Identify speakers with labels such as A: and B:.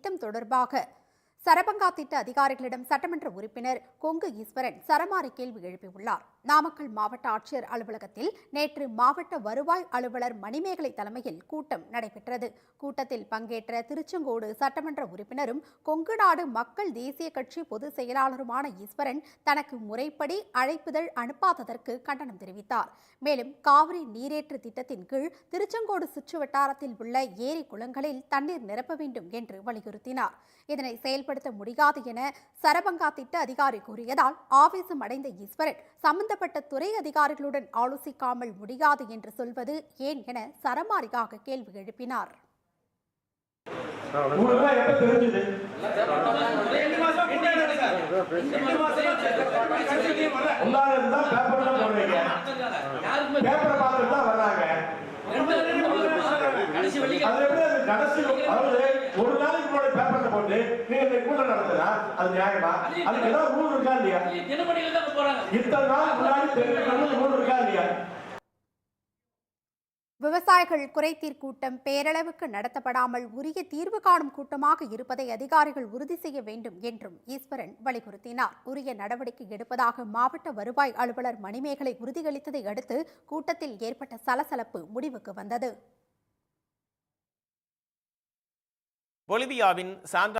A: திட்டம் தொடர்பாக சரபங்கா திட்ட அதிகாரிகளிடம் சட்டமன்ற உறுப்பினர் கொங்கு ஈஸ்வரன் சரமாரி கேள்வி எழுப்பியுள்ளார். நாமக்கல் மாவட்ட ஆட்சியர் அலுவலகத்தில் நேற்று மாவட்ட வருவாய் அலுவலர் மணிமேகலை தலைமையில் கூட்டம் நடைபெற்றது. கூட்டத்தில் பங்கேற்ற திருச்செங்கோடு சட்டமன்ற உறுப்பினரும் கொங்கு நாடு மக்கள் தேசிய கட்சி பொதுச் செயலாளருமான ஈஸ்வரன் தனக்கு முறைப்படி அழைப்புதழ் அனுப்பாததற்கு கண்டனம் தெரிவித்தார். மேலும் காவிரி நீரேற்று திட்டத்தின் கீழ் திருச்செங்கோடு சுற்றுவட்டாரத்தில் உள்ள ஏரி குளங்களில் தண்ணீர் நிரப்ப வேண்டும் என்று வலியுறுத்தினார். இதனை செயல்படுத்த முடியாது என சரபங்கா திட்ட அதிகாரி கூறியதால் ஆவேசம் அடைந்த ஈஸ்வரன் சம்பந்தப்பட்ட துறை அதிகாரிகளுடன் ஆலோசிக்காமல் முடியாது என்று சொல்வது ஏன் என சரமாரியாக கேள்வி எழுப்பினார்.
B: ஒரு நாளைக்கு முன்னாடி பேப்பர்ல போட்டு நீங்க கூட்டம் நடத்துறா அது நியாயமா? அதுக்கு ஏதாவது ரூல் இருக்கா இல்லையா? இத்தனை நாள் முன்னாடி தெரிவிக்கணும் ரூல் இருக்கா இல்லையா?
A: விவசாயிகள் குறைதீர் கூட்டம் பேரளவுக்கு நடத்தப்படாமல் உரிய தீர்வு காணும் கூட்டமாக இருப்பதை அதிகாரிகள் உறுதி செய்ய வேண்டும் என்றும் ஈஸ்வரன் வலியுறுத்தினார். உரிய நடவடிக்கை எடுப்பதாக மாவட்ட வருவாய் அலுவலர் மணிமேகலை உறுதியளித்ததை அடுத்து கூட்டத்தில் ஏற்பட்ட சலசலப்பு முடிவுக்கு வந்தது.
C: பொலிவியாவின்